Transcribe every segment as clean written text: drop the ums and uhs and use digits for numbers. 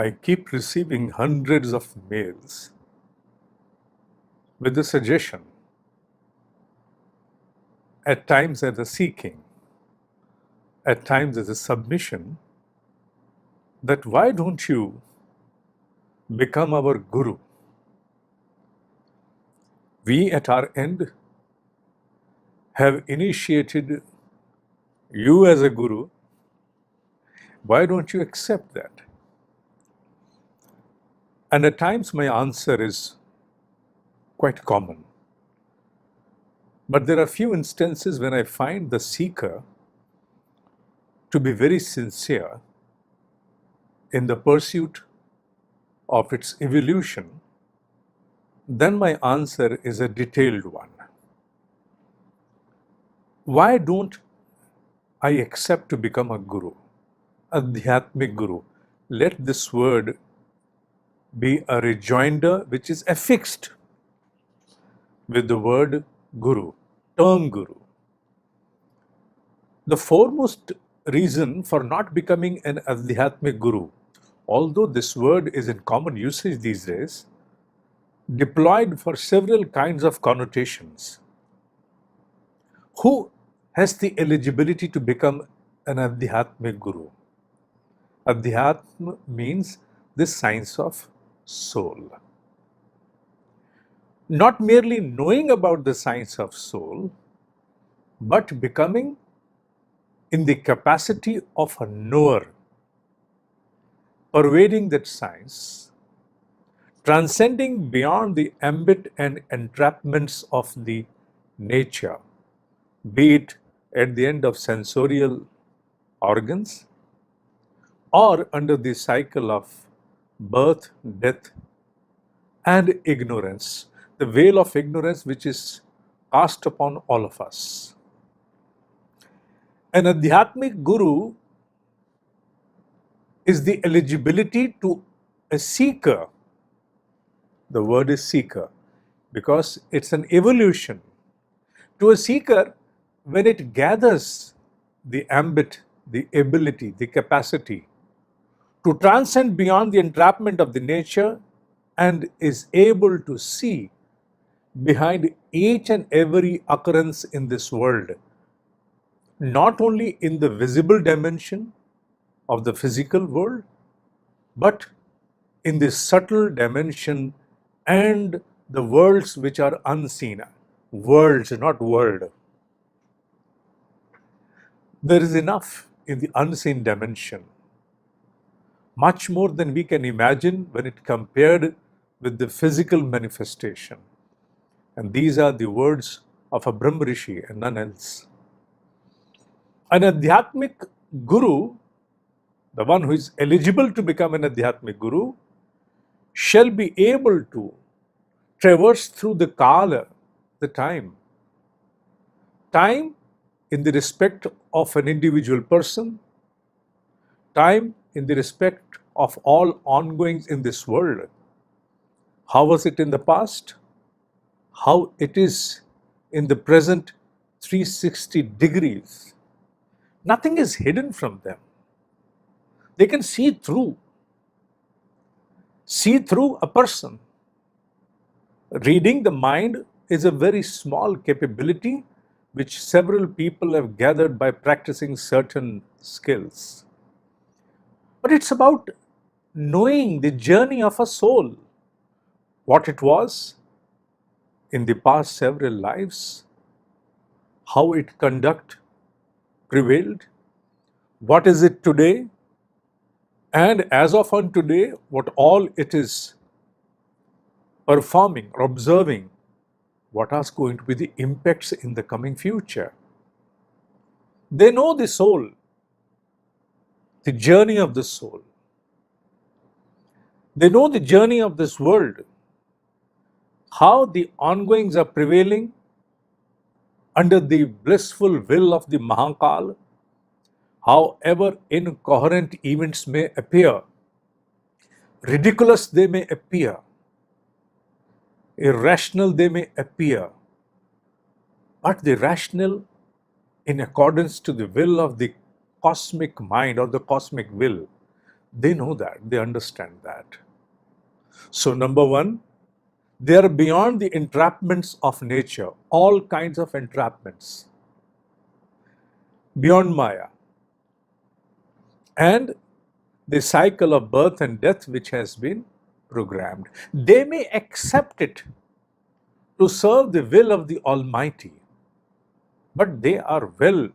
I keep receiving hundreds of mails with the suggestion, at times as a seeking, at times as a submission, that why don't you become our guru? We at our end have initiated you as a guru. Why don't you accept that? And at times my answer is quite common. But there are few instances when I find the seeker to be very sincere in the pursuit of its evolution. Then my answer is a detailed one. Why don't I accept to become a guru, Adhyatmic guru? Let this word be a rejoinder which is affixed with the word guru, term guru. The foremost reason for not becoming an Adhyatmic guru, although this word is in common usage these days, deployed for several kinds of connotations. Who has the eligibility to become an Adhyatmic guru? Adhyatma means the science of soul. Not merely knowing about the science of soul, but becoming in the capacity of a knower, pervading that science, transcending beyond the ambit and entrapments of the nature, be it at the end of sensorial organs or under the cycle of birth, death, and ignorance, the veil of ignorance which is cast upon all of us. An Adhyatmic guru is the eligibility to a seeker. The word is seeker because it's an evolution. To a seeker, when it gathers the ambit, the ability, the capacity to transcend beyond the entrapment of the nature and is able to see behind each and every occurrence in this world, not only in the visible dimension of the physical world, but in the subtle dimension and the worlds which are unseen. Worlds, not world. There is enough in the unseen dimension, much more than we can imagine when it compared with the physical manifestation. And these are the words of a Brahma Rishi and none else. An Adhyatmic guru, the one who is eligible to become an Adhyatmic guru, shall be able to traverse through the Kala, the time in the respect of an individual person, time in the respect of all ongoings in this world. How was it in the past? How it is in the present 360 degrees. Nothing is hidden from them. They can see through a person. Reading the mind is a very small capability which several people have gathered by practicing certain skills. But it's about knowing the journey of a soul, what it was in the past several lives, how it prevailed, what is it today, and as of on today, what all it is performing or observing, what are going to be the impacts in the coming future. They know the soul, the journey of the soul. They know the journey of this world, how the ongoings are prevailing under the blissful will of the Mahakal, however incoherent events may appear, ridiculous they may appear, irrational they may appear, but the rational in accordance to the will of the cosmic mind or the cosmic will, They know that, they understand that. So, number one, they are beyond the entrapments of nature, all kinds of entrapments, beyond Maya, and the cycle of birth and death which has been programmed. They may accept it to serve the will of the Almighty, but they are well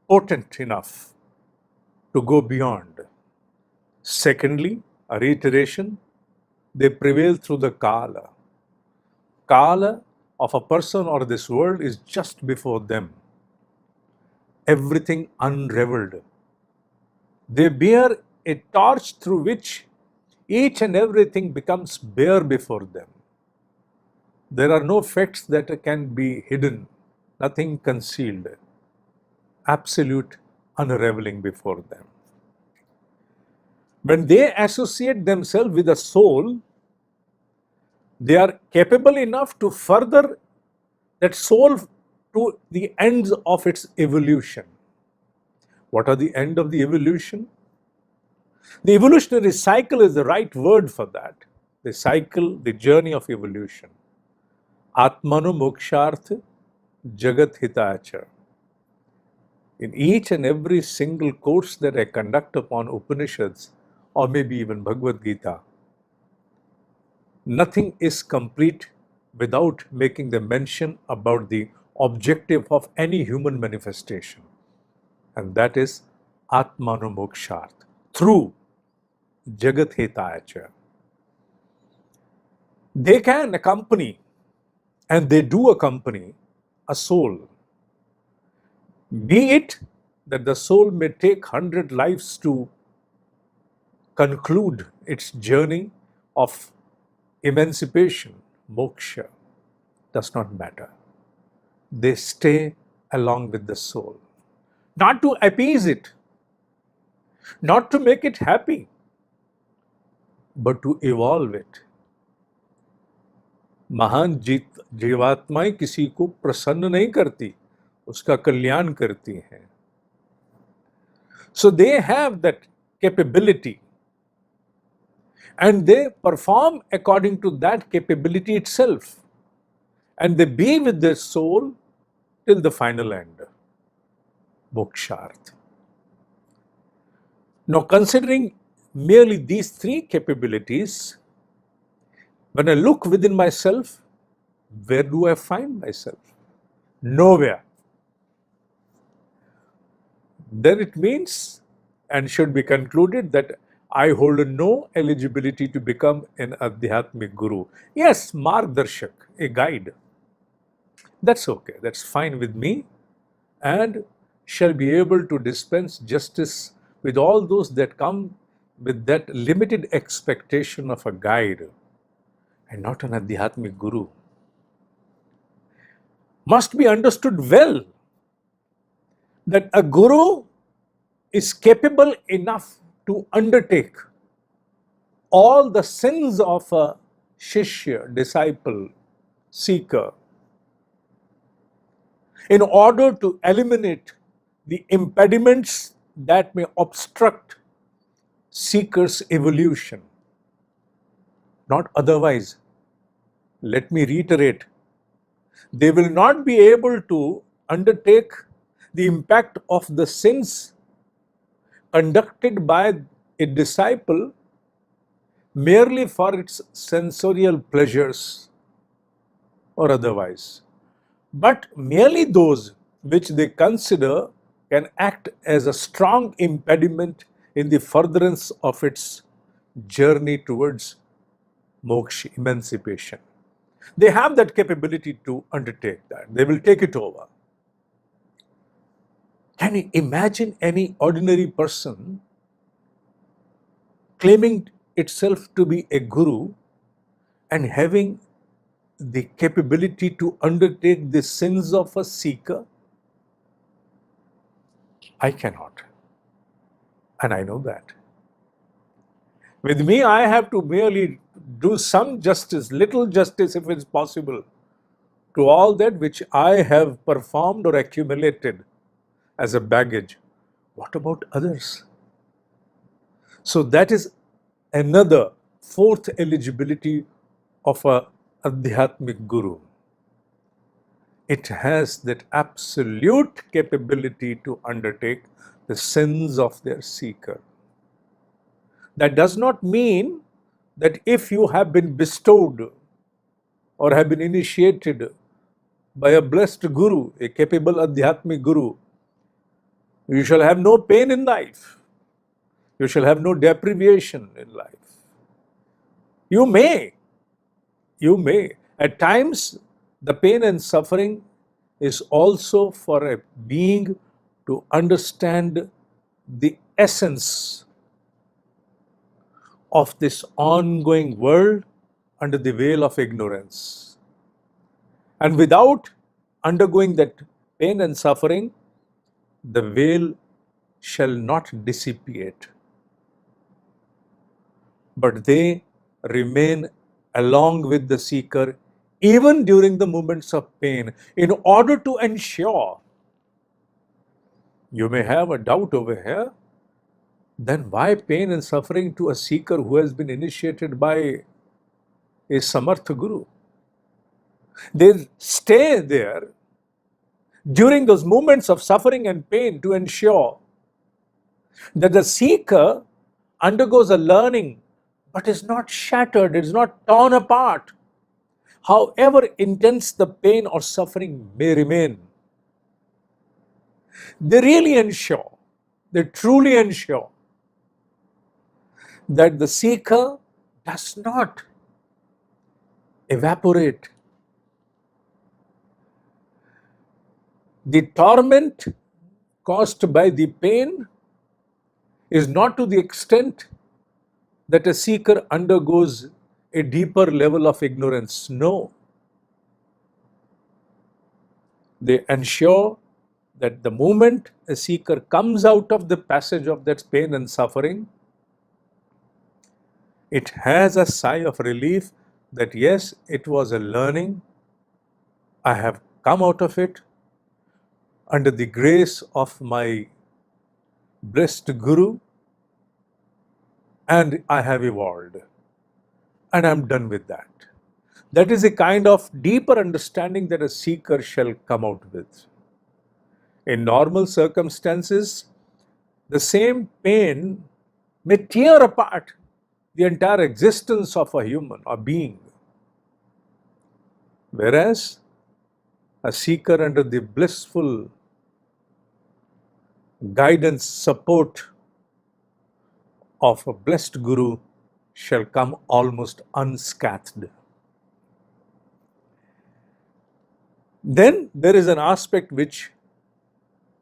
potent enough to go beyond. Secondly, a reiteration, they prevail through the Kala. Kala of a person or this world is just before them. Everything unraveled. They bear a torch through which each and everything becomes bare before them. There are no facts that can be hidden, nothing concealed. Absolute unraveling before them. When they associate themselves with a soul, they are capable enough to further that soul to the ends of its evolution. What are the end of the evolution? The evolutionary cycle is the right word for that. The cycle, the journey of evolution. Atmano moksharth jagat hitacha. In each and every single course that I conduct upon Upanishads, or maybe even Bhagavad Gita, nothing is complete without making the mention about the objective of any human manifestation, and that is Atmano moksharth, through jagat hitacha. They can accompany, and they do accompany, a soul. Be it that the soul may take 100 lives to conclude its journey of emancipation, moksha, does not matter. They stay along with the soul. Not to appease it, not to make it happy, but to evolve it. महान जीवात्माएं किसी को प्रसन्न नहीं करती, उसका कल्याण करती हैं. So they have that capability, and they perform according to that capability itself, and they be with their soul till the final end, moksharth. Now, considering merely these three capabilities, when I look within myself, where do I find myself? Nowhere. Then it means, and should be concluded, that I hold no eligibility to become an Adhyatmic Guru. Yes, Margdarshak, a guide. That's okay, that's fine with me, and shall be able to dispense justice with all those that come with that limited expectation of a guide and not an Adhyatmic Guru. Must be understood well that a Guru is capable enough to undertake all the sins of a Shishya, disciple, seeker, in order to eliminate the impediments that may obstruct seeker's evolution. Not otherwise. Let me reiterate, they will not be able to undertake the impact of the sins conducted by a disciple merely for its sensorial pleasures or otherwise, but merely those which they consider can act as a strong impediment in the furtherance of its journey towards moksha, emancipation. They have that capability to undertake that. They will take it over. Can you imagine any ordinary person claiming itself to be a guru and having the capability to undertake the sins of a seeker? I cannot. And I know that. With me, I have to merely do some justice, little justice if it's possible, to all that which I have performed or accumulated as a baggage. What about others? So that is another fourth eligibility of a Adhyatmic Guru. It has that absolute capability to undertake the sins of their seeker. That does not mean that if you have been bestowed or have been initiated by a blessed Guru, a capable Adhyatmic Guru, you shall have no pain in life. You shall have no deprivation in life. You may. At times, the pain and suffering is also for a being to understand the essence of this ongoing world under the veil of ignorance. And without undergoing that pain and suffering, the veil shall not dissipate, but they remain along with the seeker even during the moments of pain, in order to ensure. You may have a doubt over here, then why pain and suffering to a seeker who has been initiated by a Samartha Guru? They stay there during those moments of suffering and pain to ensure that the seeker undergoes a learning but is not shattered, is not torn apart, however intense the pain or suffering may remain. They really ensure, they truly ensure that the seeker does not evaporate. The torment caused by the pain is not to the extent that a seeker undergoes a deeper level of ignorance. No. They ensure that the moment a seeker comes out of the passage of that pain and suffering, it has a sigh of relief that yes, it was a learning. I have come out of it under the grace of my blessed Guru, and I have evolved, and I'm done with that. That is a kind of deeper understanding that a seeker shall come out with. In normal circumstances, the same pain may tear apart the entire existence of a human or being. Whereas a seeker under the blissful guidance, support of a blessed Guru shall come almost unscathed. Then there is an aspect which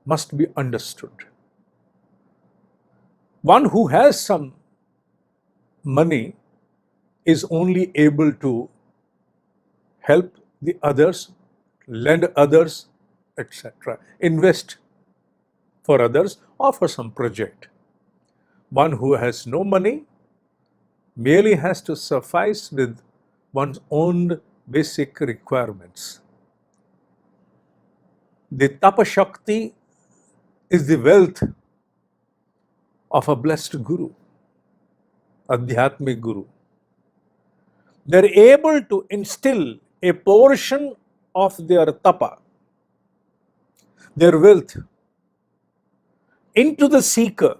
must be understood. One who has some money is only able to help the others, lend others, etc., invest for others or for some project. One who has no money merely has to suffice with one's own basic requirements. The Tapa Shakti is the wealth of a blessed Guru, Adhyatmic Guru. They're able to instill a portion of their tapa, their wealth, into the seeker,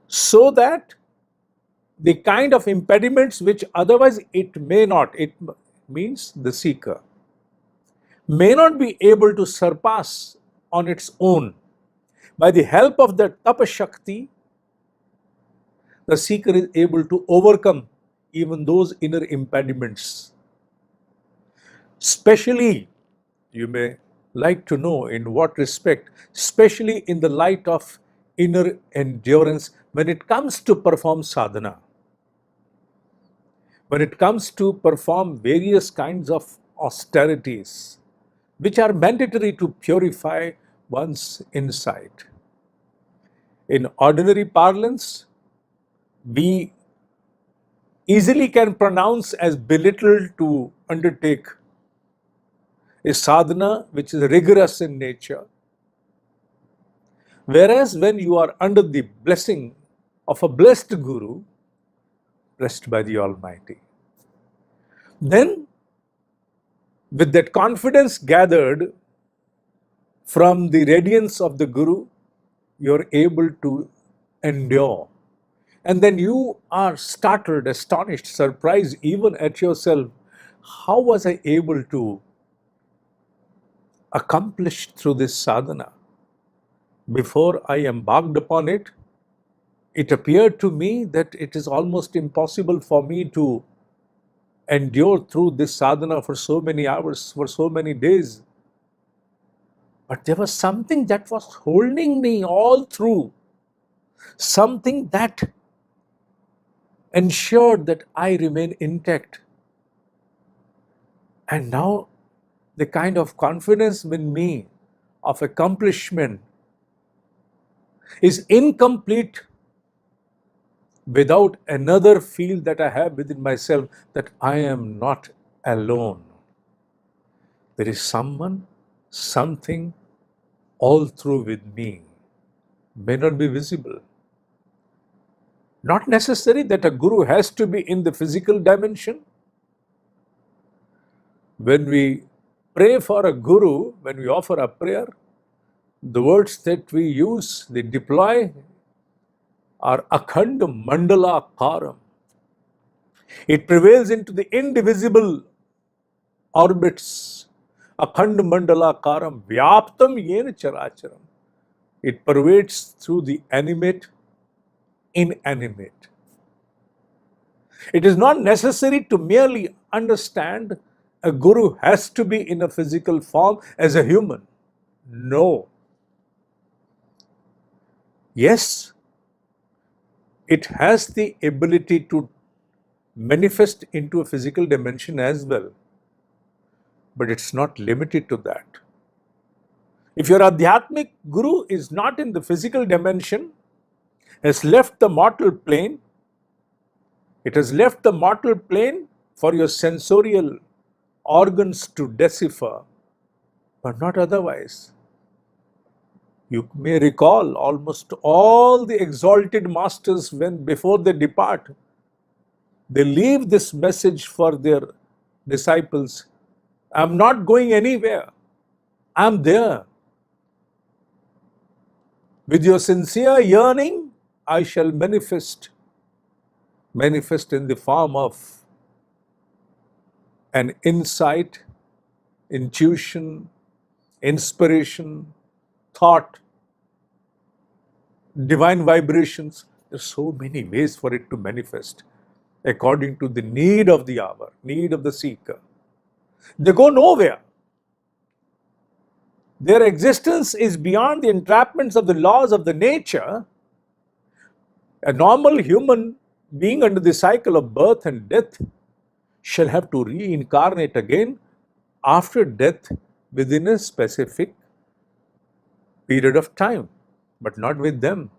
so that the kind of impediments which otherwise it may not, it means the seeker, may not be able to surpass on its own. By the help of the Tapa Shakti, the seeker is able to overcome even those inner impediments. Especially, you may like to know in what respect, especially in the light of inner endurance when it comes to perform sadhana, when it comes to perform various kinds of austerities, which are mandatory to purify one's inside. In ordinary parlance, we easily can pronounce as belittled to undertake a sadhana which is rigorous in nature. Whereas when you are under the blessing of a blessed Guru, blessed by the Almighty, then with that confidence gathered from the radiance of the Guru, you're able to endure. And then you are startled, astonished, surprised even at yourself. How was I able to accomplish through this sadhana? Before I embarked upon it, it appeared to me that it is almost impossible for me to endure through this sadhana for so many hours, for so many days. But there was something that was holding me all through, something that ensured that I remain intact. And now the kind of confidence in me of accomplishment is incomplete without another feel that I have within myself that I am not alone. There is someone, something all through with me. May not be visible. Not necessary that a guru has to be in the physical dimension. When we pray for a guru, when we offer a prayer, the words that we use, they deploy, are akhanda mandala karam. It prevails into the indivisible orbits. Akhanda mandala karam vyaptam yena characharam. It pervades through the animate, inanimate. It is not necessary to merely understand a guru has to be in a physical form as a human. No. Yes, it has the ability to manifest into a physical dimension as well. But it's not limited to that. If your Adhyatmic Guru is not in the physical dimension, has left the mortal plane, it has left the mortal plane for your sensorial organs to decipher, but not otherwise. You may recall almost all the exalted masters when before they depart, they leave this message for their disciples. I'm not going anywhere. I'm there. With your sincere yearning, I shall manifest in the form of an insight, intuition, inspiration, thought, divine vibrations. There are so many ways for it to manifest according to the need of the hour, need of the seeker. They go nowhere. Their existence is beyond the entrapments of the laws of the nature. A normal human being under the cycle of birth and death shall have to reincarnate again after death within a specific period of time, but not with them.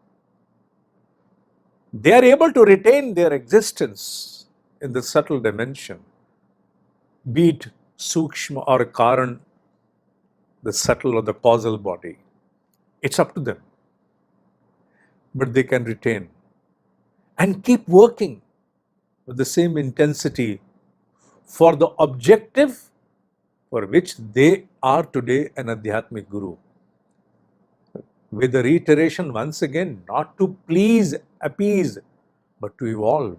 They are able to retain their existence in the subtle dimension, be it Sukshma or Karan, the subtle or the causal body. It's up to them. But they can retain and keep working with the same intensity for the objective for which they are today an Adhyatmic Guru. With the reiteration once again, not to please, appease, but to evolve.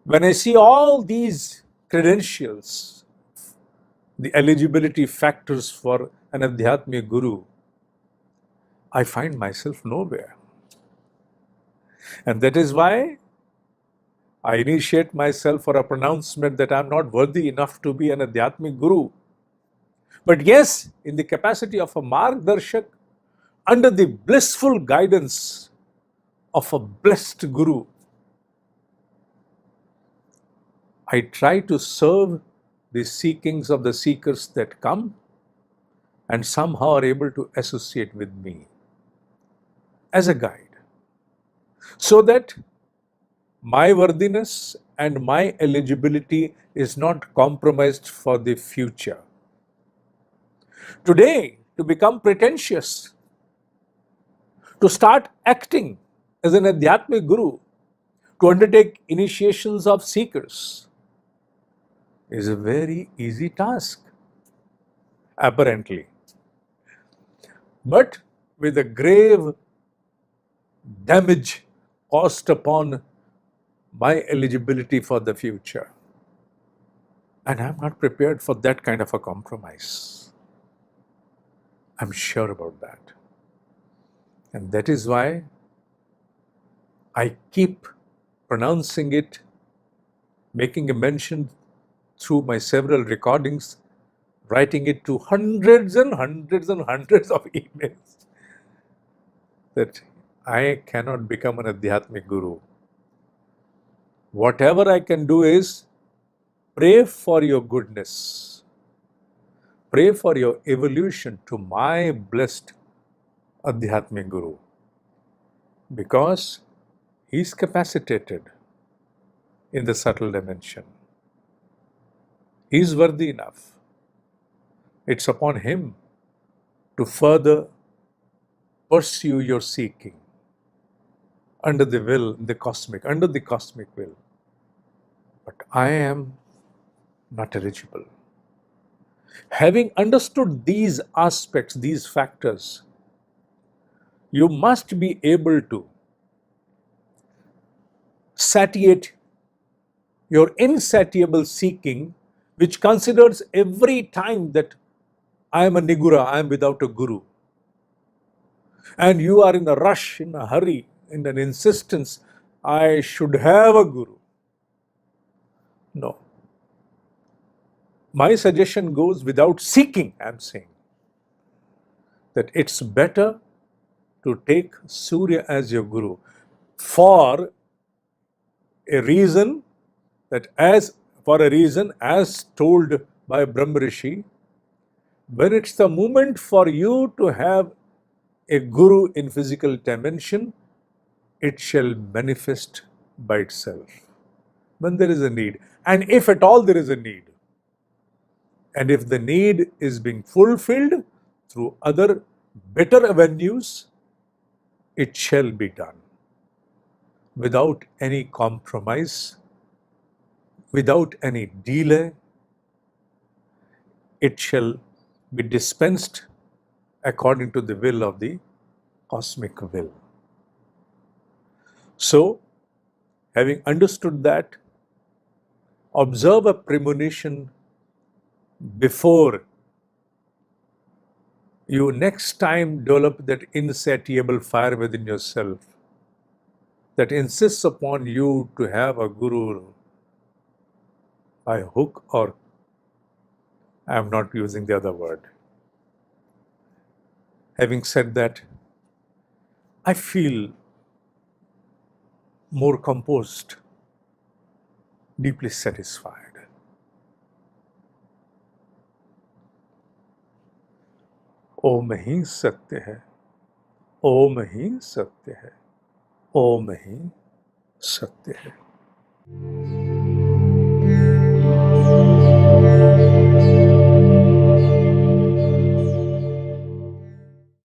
When I see all these credentials, the eligibility factors for an Adhyatmic Guru, I find myself nowhere. And that is why I initiate myself for a pronouncement that I am not worthy enough to be an Adhyatmic Guru. But yes, in the capacity of a Margdarshak, under the blissful guidance of a blessed Guru, I try to serve the seekings of the seekers that come and somehow are able to associate with me as a guide, so that my worthiness and my eligibility is not compromised for the future. Today, to become pretentious, to start acting as an Adhyatmic Guru, to undertake initiations of seekers, is a very easy task, apparently. But with a grave damage caused upon my eligibility for the future. And I'm not prepared for that kind of a compromise. I'm sure about that. And that is why I keep pronouncing it, making a mention through my several recordings, writing it to hundreds and hundreds and hundreds of emails, that I cannot become an Adhyatmic Guru. Whatever I can do is pray for your goodness, pray for your evolution to my blessed Adhyatmic Guru, because he is capacitated in the subtle dimension. He is worthy enough. It's upon him to further pursue your seeking under the will, under the cosmic will. But I am not eligible. Having understood these aspects, these factors, you must be able to satiate your insatiable seeking, which considers every time that I am a nigura, I am without a guru. And you are in a rush, in a hurry, in an insistence, I should have a guru. No. My suggestion goes without seeking, I'm saying, that it's better to take Surya as your guru for a reason as told by Brahma Rishi, when it's the moment for you to have a guru in physical dimension, it shall manifest by itself when there is a need, and if at all there is a need. And if the need is being fulfilled through other better avenues, it shall be done without any compromise, without any delay. It shall be dispensed according to the will of the cosmic will. So, having understood that, observe a premonition before you next time develop that insatiable fire within yourself that insists upon you to have a guru by hook or, I am not using the other word. Having said that, I feel more composed, deeply satisfied. ओम ही सत्य है, ओम ही सत्य है, ओम ही सत्य है।